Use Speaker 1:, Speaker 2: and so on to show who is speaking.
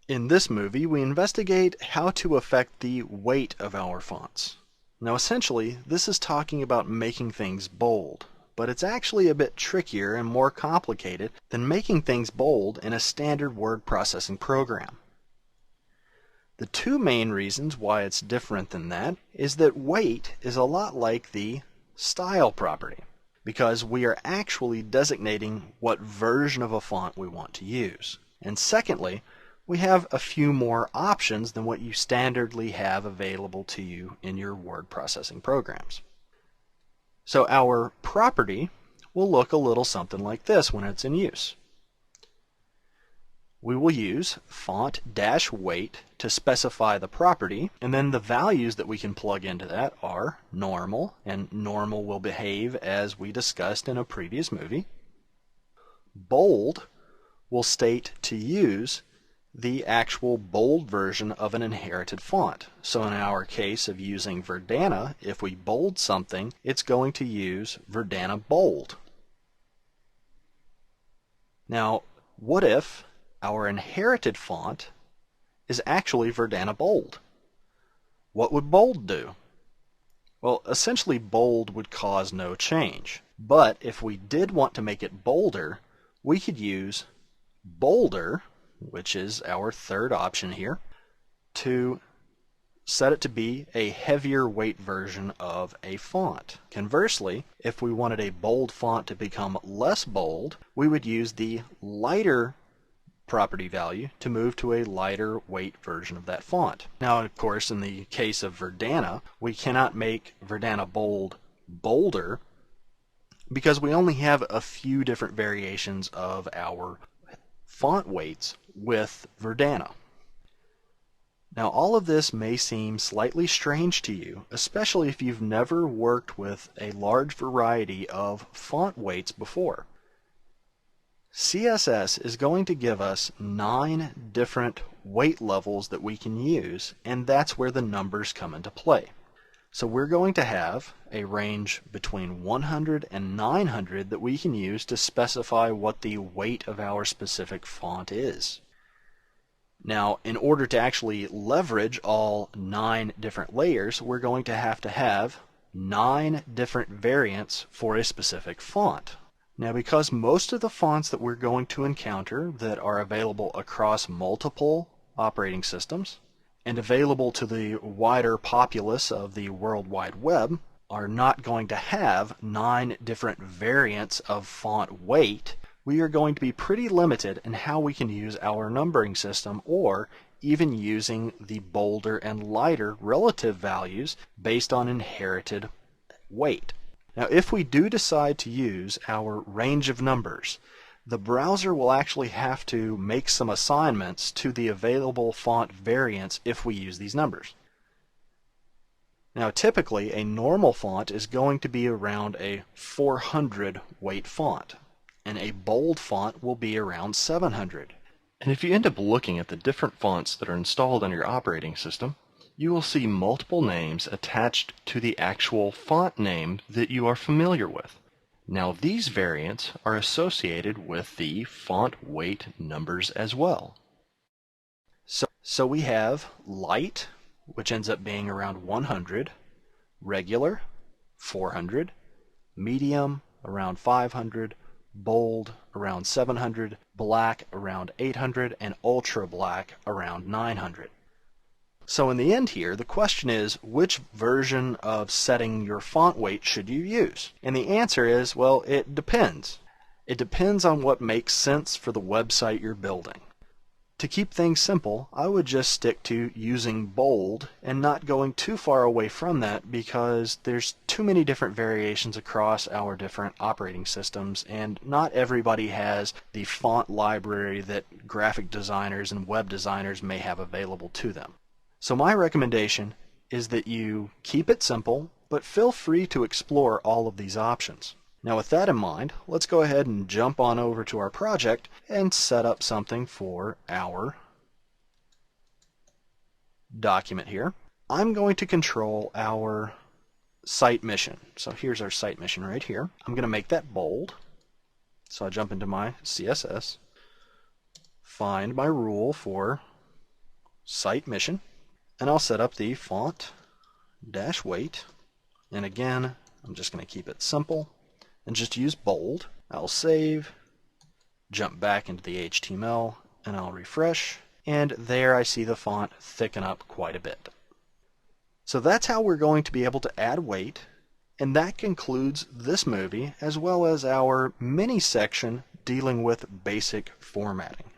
Speaker 1: In this movie, we investigate how to affect the weight of our fonts. Now essentially, this is talking about making things bold, but it's actually a bit trickier and more complicated than making things bold in a standard word processing program. The two main reasons why it's different than that is that weight is a lot like the style property, because we are actually designating what version of a font we want to use. And secondly, we have a few more options than what you standardly have available to you in your word processing programs. So our property will look a little something like this when it's in use. We will use font-weight to specify the property, and then the values that we can plug into that are normal, and normal will behave as we discussed in a previous movie. Bold will state to use the actual bold version of an inherited font. So in our case of using Verdana, if we bold something, it's going to use Verdana Bold. Now, what if our inherited font is actually Verdana Bold? What would bold do? Well, essentially bold would cause no change. But if we did want to make it bolder, we could use bolder, which is our third option here, to set it to be a heavier weight version of a font. Conversely, if we wanted a bold font to become less bold, we would use the lighter property value to move to a lighter weight version of that font. Now, of course, in the case of Verdana, we cannot make Verdana Bold bolder because we only have a few different variations of our font weights with Verdana. Now, all of this may seem slightly strange to you, especially if you've never worked with a large variety of font weights before. CSS is going to give us 9 different weight levels that we can use, and that's where the numbers come into play. So we're going to have a range between 100 and 900 that we can use to specify what the weight of our specific font is. Now, in order to actually leverage all 9 different layers, we're going to have 9 different variants for a specific font. Now, because most of the fonts that we're going to encounter that are available across multiple operating systems and available to the wider populace of the World Wide Web are not going to have 9 different variants of font weight, we are going to be pretty limited in how we can use our numbering system, or even using the bolder and lighter relative values based on inherited weight. Now, if we do decide to use our range of numbers, the browser will actually have to make some assignments to the available font variants if we use these numbers. Now, typically, a normal font is going to be around a 400 weight font, and a bold font will be around 700.
Speaker 2: And if you end up looking at the different fonts that are installed on your operating system, you will see multiple names attached to the actual font name that you are familiar with. Now, these variants are associated with the font weight numbers as well.
Speaker 1: So we have light, which ends up being around 100, regular, 400, medium, around 500, bold, around 700, black, around 800, and ultra black, around 900. So in the end here, the question is, which version of setting your font weight should you use? And the answer is, well, it depends. It depends on what makes sense for the website you're building. To keep things simple, I would just stick to using bold and not going too far away from that, because there's too many different variations across our different operating systems, and not everybody has the font library that graphic designers and web designers may have available to them. So my recommendation is that you keep it simple, but feel free to explore all of these options. Now, with that in mind, let's go ahead and jump on over to our project and set up something for our document here. I'm going to control our site mission. So here's our site mission right here. I'm going to make that bold. So I jump into my CSS, find my rule for Site Mission, and I'll set up the font dash weight, and again I'm just going to keep it simple and just use bold. I'll save, jump back into the HTML, and I'll refresh, and there I see the font thicken up quite a bit. So that's how we're going to be able to add weight, and that concludes this movie as well as our mini section dealing with basic formatting.